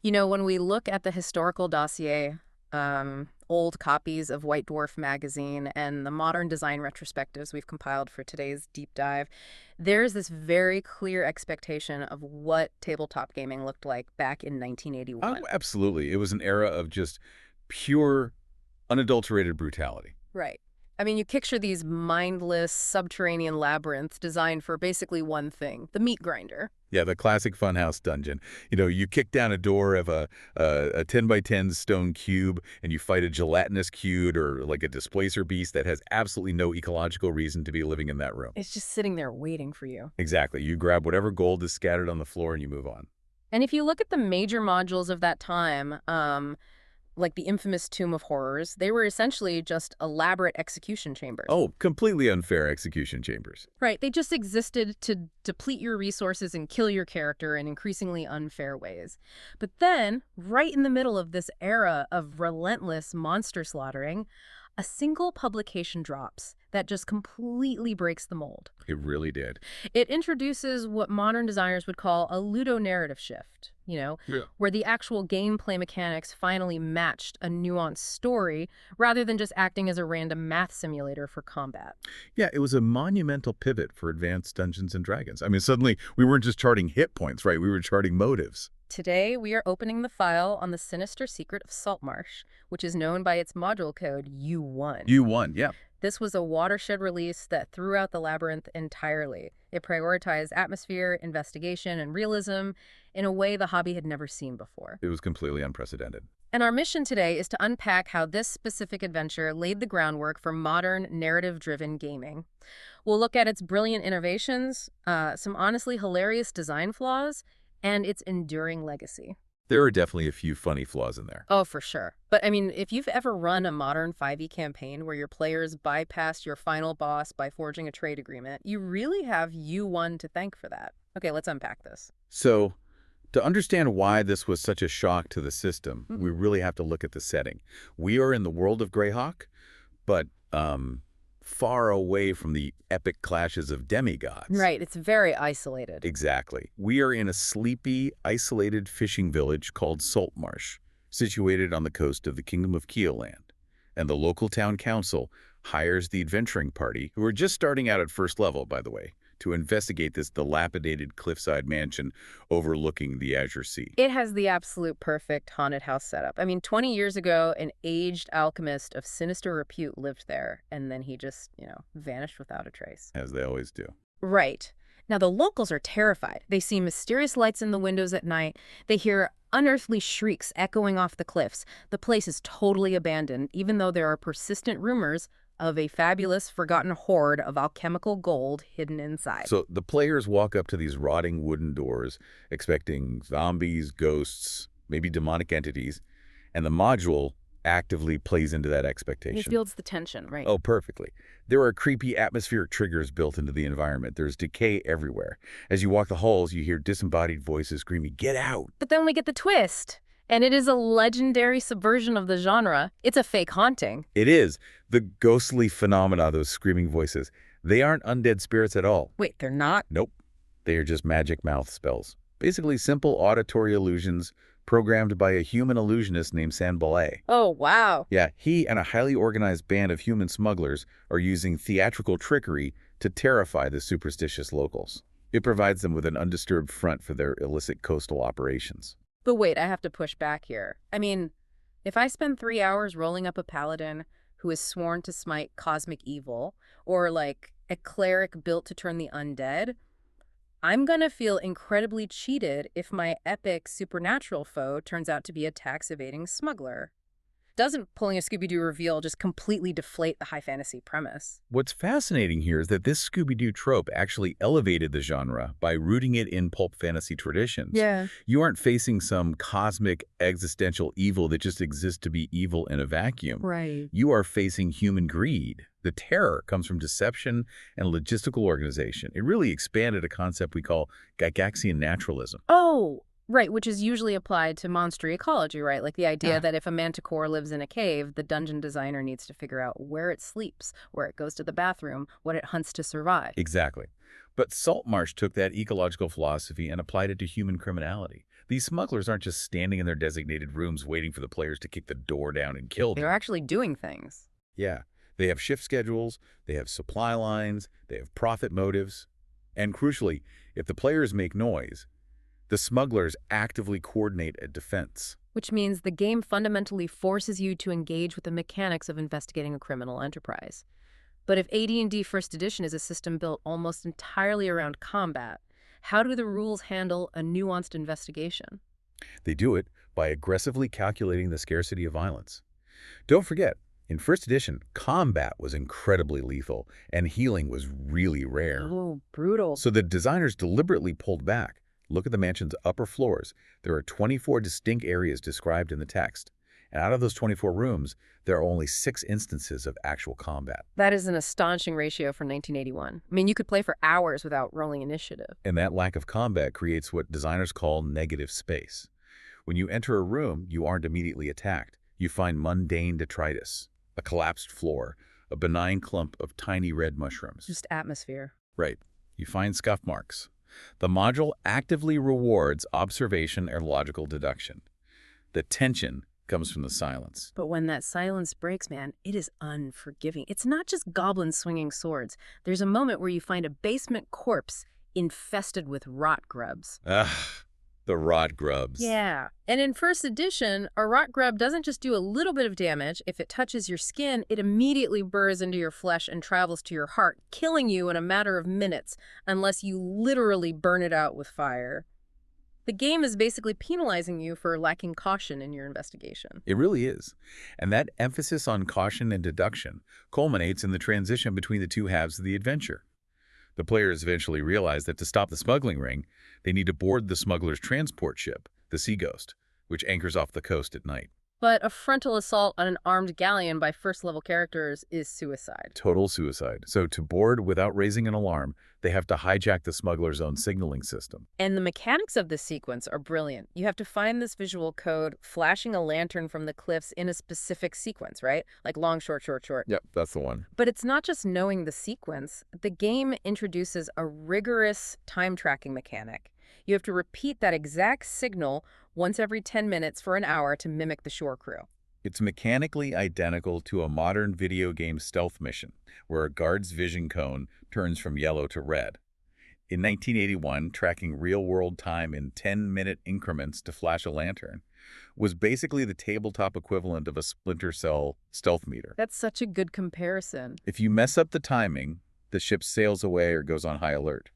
You know, when we look at the historical dossier, old copies of White Dwarf magazine and the modern design retrospectives we've compiled for today's deep dive, there's this very clear expectation of what tabletop gaming looked like back in Oh, 1981. absolutely. It was an era of just pure, unadulterated brutality. Right. I mean, you picture these mindless subterranean labyrinths designed for basically one thing, the meat grinder. Yeah, the classic funhouse dungeon. You kick down a door of a 10 by 10 stone cube, and you fight a gelatinous cube or like a displacer beast that has absolutely no ecological reason to be living in that room. It's just sitting there waiting for you. Exactly. You grab whatever gold is scattered on the floor and you move on. And if you look at the major modules of that time, like the infamous Tomb of Horrors, they were essentially just elaborate execution chambers. Oh, completely unfair execution chambers. Right, they just existed to deplete your resources and kill your character in increasingly unfair ways. But then, right in the middle of this era of relentless monster slaughtering, a single publication drops that just completely breaks the mold. It really did. It introduces what modern designers would call a ludonarrative shift, Yeah. where the actual gameplay mechanics finally matched a nuanced story rather than just acting as a random math simulator for combat. Yeah, it was a monumental pivot for advanced Dungeons and Dragons. I mean, suddenly we weren't just charting hit points, right? We were charting motives. Today, we are opening the file on the Sinister Secret of Saltmarsh, which is known by its module code U1. You won, yeah. This was a watershed release that threw out the labyrinth entirely. It prioritized atmosphere, investigation, and realism in a way the hobby had never seen before. It was completely unprecedented. And our mission today is to unpack how this specific adventure laid the groundwork for modern narrative-driven gaming. We'll look at its brilliant innovations, some honestly hilarious design flaws, and its enduring legacy. There are definitely a few funny flaws in there. Oh, for sure. But I mean, if you've ever run a modern 5e campaign where your players bypassed your final boss by forging a trade agreement, you really have U1 to thank for that. Okay, let's unpack this. So, to understand why this was such a shock to the system, we really have to look at the setting. We are in the world of Greyhawk, but far away from the epic clashes of demigods. Right, it's very isolated. Exactly. We are in a sleepy, isolated fishing village called Saltmarsh, situated on the coast of the Kingdom of Keoland. And the local town council hires the adventuring party, who are just starting out at first level, by the way, to investigate this dilapidated cliffside mansion overlooking the Azure Sea. It has the absolute perfect haunted house setup. I mean, 20 years ago, an aged alchemist of sinister repute lived there, and then he just, vanished without a trace. As they always do. Right. Now, the locals are terrified. They see mysterious lights in the windows at night. They hear unearthly shrieks echoing off the cliffs. The place is totally abandoned, even though there are persistent rumors of a fabulous, forgotten hoard of alchemical gold hidden inside. So the players walk up to these rotting wooden doors, expecting zombies, ghosts, maybe demonic entities, and the module actively plays into that expectation. It builds the tension, right? Oh, perfectly. There are creepy atmospheric triggers built into the environment. There's decay everywhere. As you walk the halls, you hear disembodied voices screaming, "Get out!" But then we get the twist. And it is a legendary subversion of the genre. It's a fake haunting. It is. The ghostly phenomena, those screaming voices, they aren't undead spirits at all. Wait, they're not? Nope. They are just magic mouth spells. Basically simple auditory illusions programmed by a human illusionist named Sanbalay. Oh, wow. Yeah, he and a highly organized band of human smugglers are using theatrical trickery to terrify the superstitious locals. It provides them with an undisturbed front for their illicit coastal operations. But wait, I have to push back here. I mean, if I spend 3 hours rolling up a paladin who is sworn to smite cosmic evil, or like a cleric built to turn the undead, I'm gonna feel incredibly cheated if my epic supernatural foe turns out to be a tax-evading smuggler. Doesn't pulling a Scooby-Doo reveal just completely deflate the high fantasy premise? What's fascinating here is that this Scooby-Doo trope actually elevated the genre by rooting it in pulp fantasy traditions. Yeah. You aren't facing some cosmic existential evil that just exists to be evil in a vacuum. Right. You are facing human greed. The terror comes from deception and logistical organization. It really expanded a concept we call Gygaxian Naturalism. Oh, right, which is usually applied to monster ecology, right? Like the idea that if a manticore lives in a cave, the dungeon designer needs to figure out where it sleeps, where it goes to the bathroom, what it hunts to survive. Exactly. But Saltmarsh took that ecological philosophy and applied it to human criminality. These smugglers aren't just standing in their designated rooms waiting for the players to kick the door down and kill They're them. actually doing things. Yeah, they have shift schedules, they have supply lines, they have profit motives. And crucially, if the players make noise, the smugglers actively coordinate a defense. Which means the game fundamentally forces you to engage with the mechanics of investigating a criminal enterprise. But if AD&D First Edition is a system built almost entirely around combat, how do the rules handle a nuanced investigation? They do it by aggressively calculating the scarcity of violence. Don't forget, in First Edition, combat was incredibly lethal, and healing was really rare. Oh, brutal. So the designers deliberately pulled back. Look at the mansion's upper floors. There are 24 distinct areas described in the text. And out of those 24 rooms, there are only 6 instances of actual combat. That is an astonishing ratio for 1981. I mean, you could play for hours without rolling initiative. And that lack of combat creates what designers call negative space. When you enter a room, you aren't immediately attacked. You find mundane detritus, a collapsed floor, a benign clump of tiny red mushrooms. Just atmosphere. Right. You find scuff marks. The module actively rewards observation and logical deduction. The tension comes from the silence. But when that silence breaks, man, it is unforgiving. It's not just goblins swinging swords. There's a moment where you find a basement corpse infested with rot grubs. Ugh, the rot grubs. Yeah. And in First Edition, a rot grub doesn't just do a little bit of damage. If it touches your skin, it immediately burrows into your flesh and travels to your heart, killing you in a matter of minutes, unless you literally burn it out with fire. The game is basically penalizing you for lacking caution in your investigation. It really is. And that emphasis on caution and deduction culminates in the transition between the two halves of the adventure. The players eventually realize that to stop the smuggling ring, they need to board the smuggler's transport ship, the Sea Ghost, which anchors off the coast at night. But a frontal assault on an armed galleon by first-level characters is suicide. Total suicide. So to board without raising an alarm, they have to hijack the smuggler's own signaling system. And the mechanics of this sequence are brilliant. You have to find this visual code flashing a lantern from the cliffs in a specific sequence, right? Like long, short, short, short. Yep, that's the one. But it's not just knowing the sequence. The game introduces a rigorous time tracking mechanic. You have to repeat that exact signal once every 10 minutes for an hour to mimic the shore crew. It's mechanically identical to a modern video game stealth mission, where a guard's vision cone turns from yellow to red. In 1981, tracking real-world time in 10-minute increments to flash a lantern was basically the tabletop equivalent of a Splinter Cell stealth meter. That's such a good comparison. If you mess up the timing, the ship sails away or goes on high alert.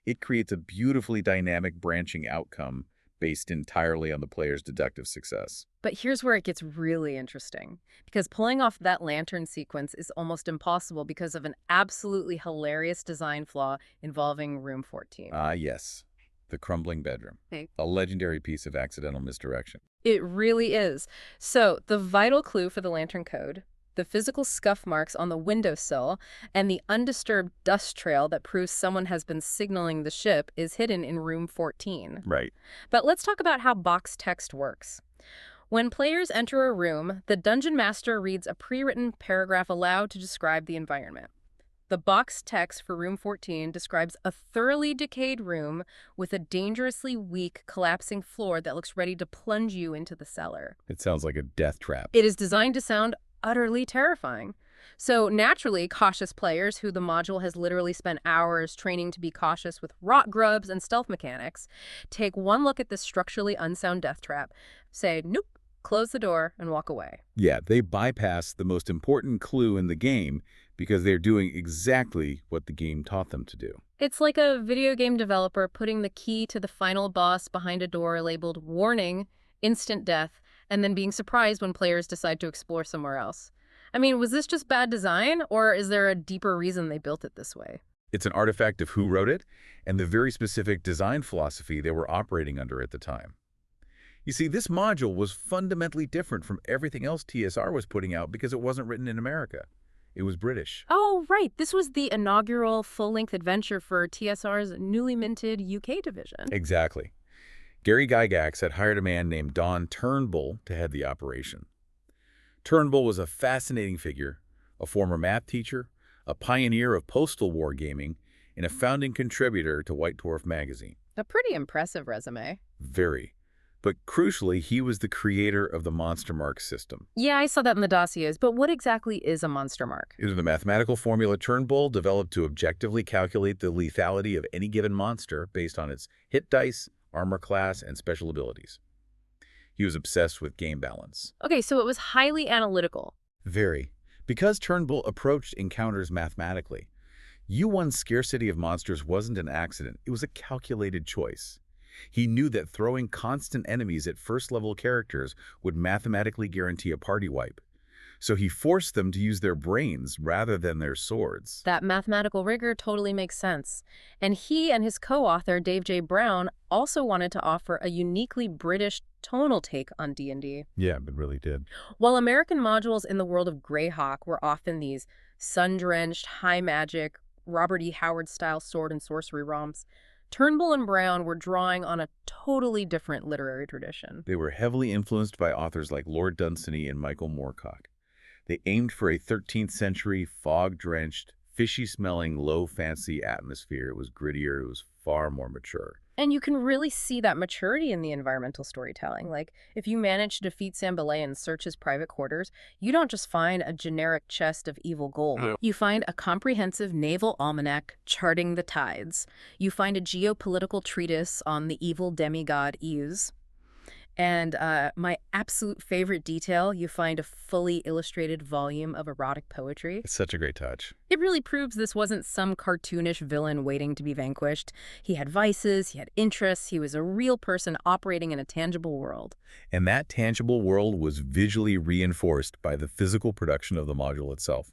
It creates a beautifully dynamic branching outcome based entirely on the player's deductive success. But here's where it gets really interesting, because pulling off that lantern sequence is almost impossible because of an absolutely hilarious design flaw involving Room 14. Ah, yes. The crumbling bedroom. Hey. A legendary piece of accidental misdirection. It really is. So the vital clue for the lantern code, the physical scuff marks on the windowsill, and the undisturbed dust trail that proves someone has been signaling the ship is hidden in Room 14. Right. But let's talk about how box text works. When players enter a room, the dungeon master reads a pre-written paragraph aloud to describe the environment. The box text for Room 14 describes a thoroughly decayed room with a dangerously weak, collapsing floor that looks ready to plunge you into the cellar. It sounds like a death trap. It is designed to sound utterly terrifying. So naturally, cautious players, who the module has literally spent hours training to be cautious with rot grubs and stealth mechanics, take one look at this structurally unsound death trap, say, nope, close the door, and walk away. Yeah, they bypass the most important clue in the game because they're doing exactly what the game taught them to do. It's like a video game developer putting the key to the final boss behind a door labeled warning, instant death, and then being surprised when players decide to explore somewhere else. I mean, was this just bad design, or is there a deeper reason they built it this way? It's an artifact of who wrote it and the very specific design philosophy they were operating under at the time. You see, this module was fundamentally different from everything else TSR was putting out because it wasn't written in America. It was British. Oh, right. This was the inaugural full-length adventure for TSR's newly minted UK division. Exactly. Gary Gygax had hired a man named Don Turnbull to head the operation. Turnbull was a fascinating figure, a former math teacher, a pioneer of postal wargaming, and a founding contributor to White Dwarf magazine. A pretty impressive resume. Very. But crucially, he was the creator of the monster mark system. Yeah, I saw that in the dossiers, but what exactly is a monster mark? It is the mathematical formula Turnbull developed to objectively calculate the lethality of any given monster based on its hit dice, armor class, and special abilities. He was obsessed with game balance. Okay, so it was highly analytical. Very. Because Turnbull approached encounters mathematically, U1's scarcity of monsters wasn't an accident, it was a calculated choice. He knew that throwing constant enemies at first-level characters would mathematically guarantee a party wipe. So he forced them to use their brains rather than their swords. That mathematical rigor totally makes sense. And he and his co-author, Dave J. Brown, also wanted to offer a uniquely British tonal take on D&D. Yeah, it really did. While American modules in the world of Greyhawk were often these sun-drenched, high-magic, Robert E. Howard-style sword and sorcery romps, Turnbull and Brown were drawing on a totally different literary tradition. They were heavily influenced by authors like Lord Dunsany and Michael Moorcock. They aimed for a 13th century, fog-drenched, fishy-smelling, low-fancy atmosphere. It was grittier, it was far more mature. And you can really see that maturity in the environmental storytelling. Like, if you manage to defeat Sam Belay and search his private quarters, you don't just find a generic chest of evil gold. You find a comprehensive naval almanac charting the tides. You find a geopolitical treatise on the evil demigod Eus. And my absolute favorite detail, you find a fully illustrated volume of erotic poetry. It's such a great touch. It really proves this wasn't some cartoonish villain waiting to be vanquished. He had vices, he had interests, he was a real person operating in a tangible world. And that tangible world was visually reinforced by the physical production of the module itself.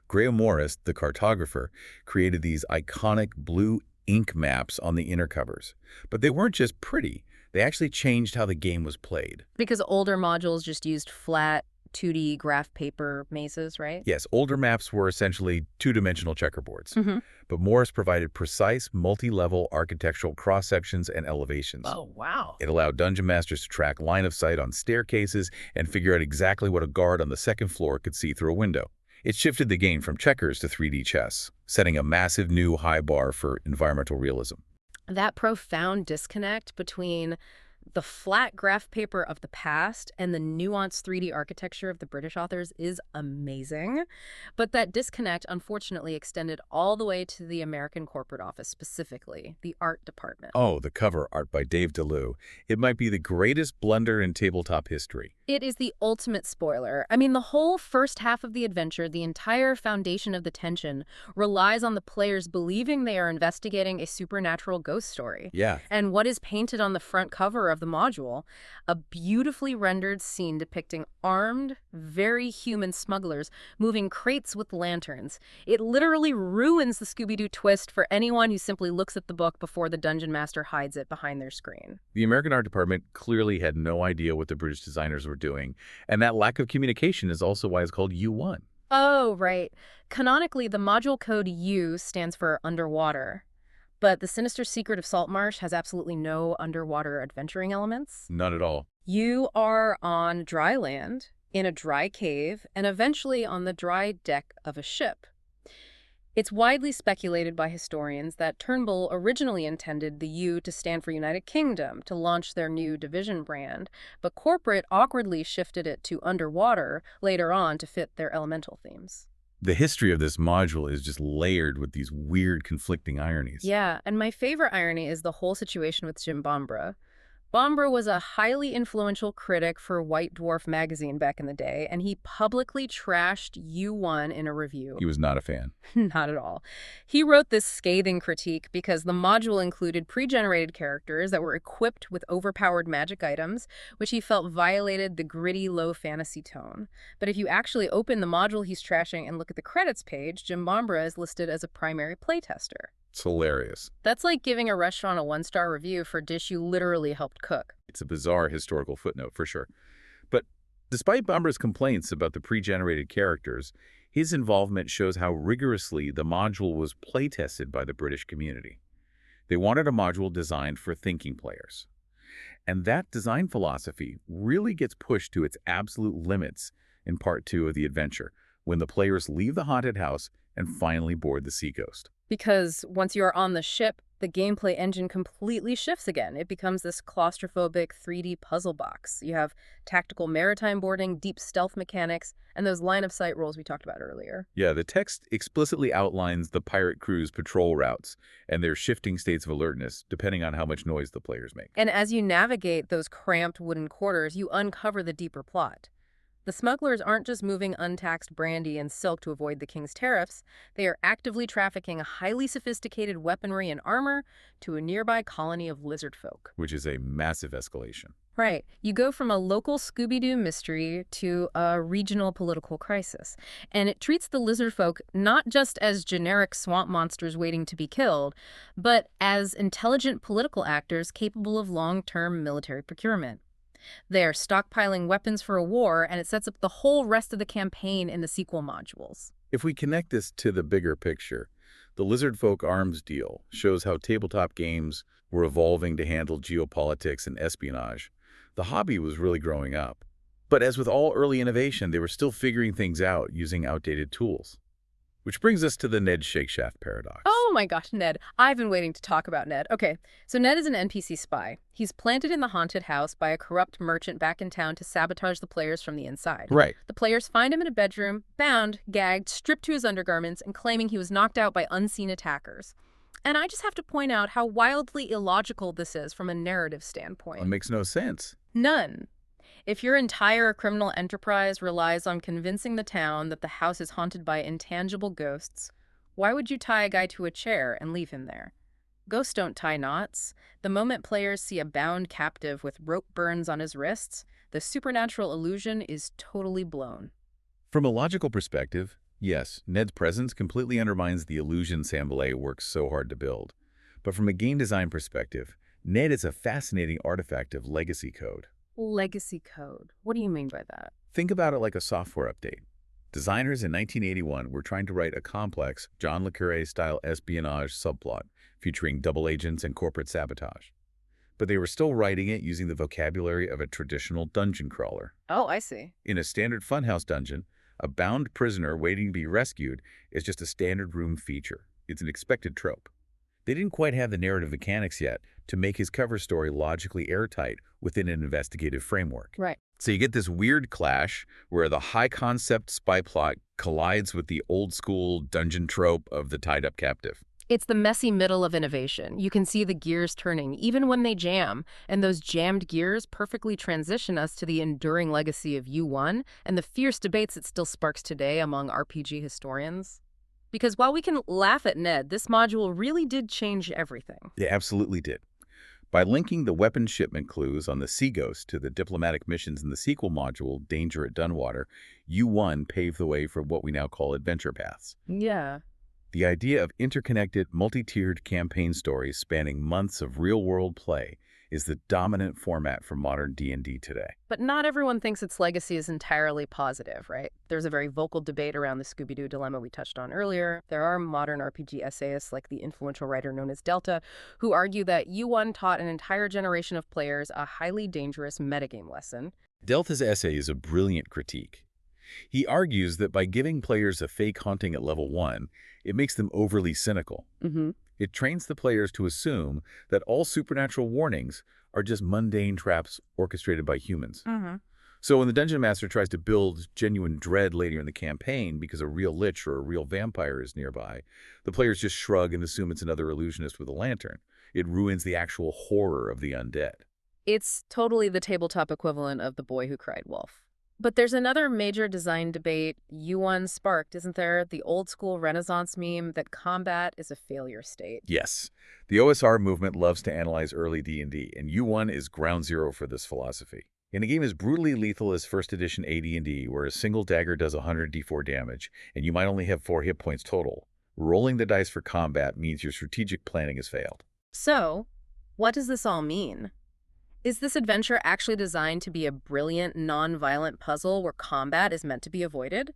Graham Morris, the cartographer, created these iconic blue ink maps on the inner covers. But they weren't just pretty. They actually changed how the game was played. Because older modules just used flat, 2D graph paper mazes, right? Yes, older maps were essentially two-dimensional checkerboards. But Morris provided precise, multi-level architectural cross-sections and elevations. Oh, wow. It allowed dungeon masters to track line of sight on staircases and figure out exactly what a guard on the second floor could see through a window. It shifted the game from checkers to 3D chess, setting a massive new high bar for environmental realism. That profound disconnect between the flat graph paper of the past and the nuanced 3D architecture of the British authors is amazing. But that disconnect, unfortunately, extended all the way to the American corporate office, specifically the art department. Oh, the cover art by Dave DeLue. It might be the greatest blunder in tabletop history. It is the ultimate spoiler. I mean, the whole first half of the adventure, the entire foundation of the tension, relies on the players believing they are investigating a supernatural ghost story. Yeah. And what is painted on the front cover of the module, a beautifully rendered scene depicting armed, very human smugglers moving crates with lanterns. It literally ruins the Scooby-Doo twist for anyone who simply looks at the book before the dungeon master hides it behind their screen. The American art department clearly had no idea what the British designers were doing, and that lack of communication is also why it's called U1. Oh, right. Canonically, the module code U stands for underwater. But the Sinister Secret of Saltmarsh has absolutely no underwater adventuring elements. Not at all. You are on dry land, in a dry cave, and eventually on the dry deck of a ship. It's widely speculated by historians that Turnbull originally intended the U to stand for United Kingdom to launch their new division brand, but corporate awkwardly shifted it to underwater later on to fit their elemental themes. The history of this module is just layered with these weird conflicting ironies. Yeah, and my favorite irony is the whole situation with Jim Bombra. Bombra was a highly influential critic for White Dwarf magazine back in the day, and he publicly trashed U1 in a review. He was not a fan. Not at all. He wrote this scathing critique because the module included pre-generated characters that were equipped with overpowered magic items, which he felt violated the gritty, low fantasy tone. But if you actually open the module he's trashing and look at the credits page, Jim Bombra is listed as a primary playtester. It's hilarious. That's like giving a restaurant a 1-star review for a dish you literally helped cook. It's a bizarre historical footnote, for sure. But despite Bombra's complaints about the pre-generated characters, his involvement shows how rigorously the module was playtested by the British community. They wanted a module designed for thinking players. And that design philosophy really gets pushed to its absolute limits in Part 2 of the adventure, when the players leave the haunted house and finally board the seacoast. Because once you are on the ship, The gameplay engine completely shifts again. It becomes this claustrophobic 3D puzzle box. You have tactical maritime boarding, deep stealth mechanics, and those line-of-sight roles we talked about earlier. Yeah, the text explicitly outlines the pirate crew's patrol routes and their shifting states of alertness, depending on how much noise the players make. And as you navigate those cramped wooden quarters, you uncover the deeper plot. The smugglers aren't just moving untaxed brandy and silk to avoid the king's tariffs. They are actively trafficking highly sophisticated weaponry and armor to a nearby colony of lizard folk. Which is a massive escalation. Right. You go from a local Scooby-Doo mystery to a regional political crisis. And it treats the lizard folk not just as generic swamp monsters waiting to be killed, but as intelligent political actors capable of long-term military procurement. They are stockpiling weapons for a war, and it sets up the whole rest of the campaign in the sequel modules. If we connect this to the bigger picture, the Lizard Folk arms deal shows how tabletop games were evolving to handle geopolitics and espionage. The hobby was really growing up. But as with all early innovation, they were still figuring things out using outdated tools. Which brings us to the Ned Shakeshaft paradox. Oh my gosh, Ned. I've been waiting to talk about Ned. Okay, so Ned is an NPC spy. He's planted in the haunted house by a corrupt merchant back in town to sabotage the players from the inside. Right. The players find him in a bedroom, bound, gagged, stripped to his undergarments, and claiming he was knocked out by unseen attackers. And I just have to point out how wildly illogical this is from a narrative standpoint. It makes no sense. None. If your entire criminal enterprise relies on convincing the town that the house is haunted by intangible ghosts, why would you tie a guy to a chair and leave him there? Ghosts don't tie knots. The moment players see a bound captive with rope burns on his wrists, the supernatural illusion is totally blown. From a logical perspective, yes, Ned's presence completely undermines the illusion Sambalay works so hard to build. But from a game design perspective, Ned is a fascinating artifact of legacy code. Legacy code. What do you mean by that? Think about it like a software update. Designers in 1981 were trying to write a complex, John le Carré-style espionage subplot featuring double agents and corporate sabotage. But they were still writing it using the vocabulary of a traditional dungeon crawler. Oh, I see. In a standard funhouse dungeon, a bound prisoner waiting to be rescued is just a standard room feature. It's an expected trope. They didn't quite have the narrative mechanics yet to make his cover story logically airtight within an investigative framework. Right. So you get this weird clash where the high-concept spy plot collides with the old-school dungeon trope of the tied-up captive. It's the messy middle of innovation. You can see the gears turning, even when they jam. And those jammed gears perfectly transition us to the enduring legacy of U1 and the fierce debates it still sparks today among RPG historians. Because while we can laugh at Ned, this module really did change everything. They absolutely did. By linking the weapon shipment clues on the Sea Ghost to the diplomatic missions in the sequel module, Danger at Dunwater, U1 paved the way for what we now call adventure paths. Yeah. The idea of interconnected, multi-tiered campaign stories spanning months of real-world play is the dominant format for modern D&D today. But not everyone thinks its legacy is entirely positive, right? There's a very vocal debate around the Scooby-Doo dilemma we touched on earlier. There are modern RPG essayists like the influential writer known as Delta, who argue that U1 taught an entire generation of players a highly dangerous metagame lesson. Delta's essay is a brilliant critique. He argues that by giving players a fake haunting at level 1, it makes them overly cynical. It trains the players to assume that all supernatural warnings are just mundane traps orchestrated by humans. So when the Dungeon Master tries to build genuine dread later in the campaign because a real lich or a real vampire is nearby, the players just shrug and assume it's another illusionist with a lantern. It ruins the actual horror of the undead. It's totally the tabletop equivalent of The Boy Who Cried Wolf. But there's another major design debate U1 sparked, isn't there? The old-school Renaissance meme that combat is a failure state. Yes. The OSR movement loves to analyze early D&D, and U1 is ground zero for this philosophy. In a game as brutally lethal as 1st edition AD&D, where a single dagger does 100 d4 damage, and you might only have 4 hit points total, rolling the dice for combat means your strategic planning has failed. So, what does this all mean? Is this adventure actually designed to be a brilliant, non-violent puzzle where combat is meant to be avoided?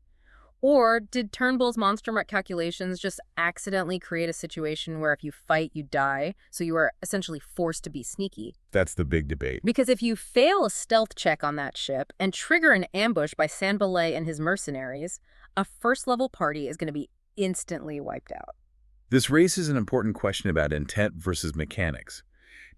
Or did Turnbull's Monster Mutt calculations just accidentally create a situation where if you fight, you die, so you are essentially forced to be sneaky? That's the big debate. Because if you fail a stealth check on that ship and trigger an ambush by Sambalay and his mercenaries, a first-level party is going to be instantly wiped out. This raises an important question about intent versus mechanics.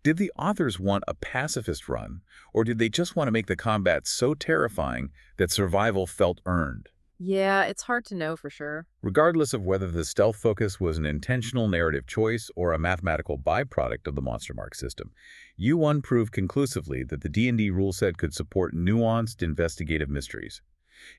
Did the authors want a pacifist run, or did they just want to make the combat so terrifying that survival felt earned? Yeah, it's hard to know for sure. Regardless of whether the stealth focus was an intentional narrative choice or a mathematical byproduct of the Monster Mark system, U1 proved conclusively that the D&D rule set could support nuanced investigative mysteries.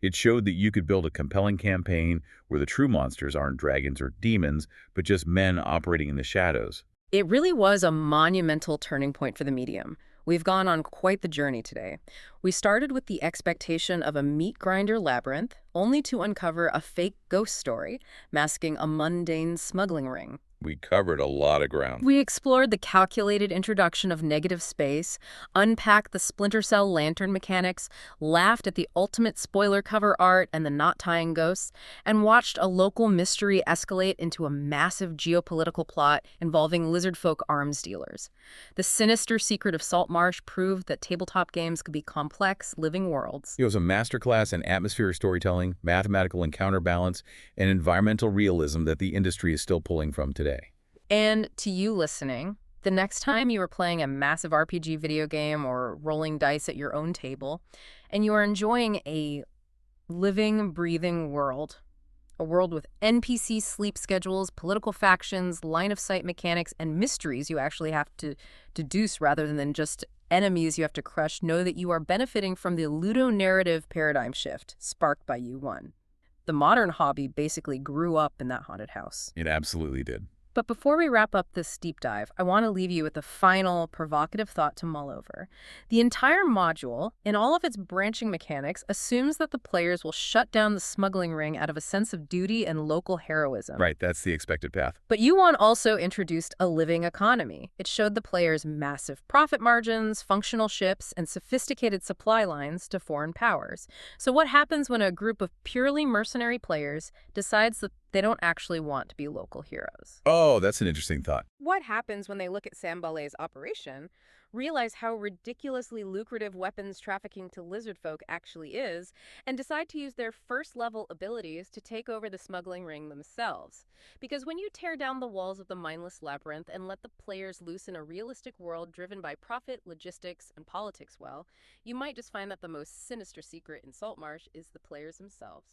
It showed that you could build a compelling campaign where the true monsters aren't dragons or demons, but just men operating in the shadows. It really was a monumental turning point for the medium. We've gone on quite the journey today. We started with the expectation of a meat grinder labyrinth, only to uncover a fake ghost story masking a mundane smuggling ring. We covered a lot of ground. We explored the calculated introduction of negative space, unpacked the splinter cell lantern mechanics, laughed at the ultimate spoiler cover art and the knot-tying ghosts, and watched a local mystery escalate into a massive geopolitical plot involving lizardfolk arms dealers. The Sinister Secret of Saltmarsh proved that tabletop games could be complex, living worlds. It was a masterclass in atmospheric storytelling, mathematical and counterbalance, and environmental realism that the industry is still pulling from today. And to you listening, the next time you are playing a massive RPG video game or rolling dice at your own table, and you are enjoying a living, breathing world, a world with NPC sleep schedules, political factions, line-of-sight mechanics, and mysteries you actually have to deduce rather than just enemies you have to crush, know that you are benefiting from the ludonarrative paradigm shift sparked by U1. The modern hobby basically grew up in that haunted house. It absolutely did. But before we wrap up this deep dive, I want to leave you with a final provocative thought to mull over. The entire module, in all of its branching mechanics, assumes that the players will shut down the smuggling ring out of a sense of duty and local heroism. Right, that's the expected path. But U1 also introduced a living economy. It showed the players massive profit margins, functional ships, and sophisticated supply lines to foreign powers. So what happens when a group of purely mercenary players decides that they don't actually want to be local heroes? Oh, that's an interesting thought. What happens when they look at Sam Ballet's operation, realize how ridiculously lucrative weapons trafficking to lizard folk actually is, and decide to use their first-level abilities to take over the smuggling ring themselves? Because when you tear down the walls of the mindless labyrinth and let the players loose in a realistic world driven by profit, logistics, and politics, well, you might just find that the most sinister secret in Saltmarsh is the players themselves.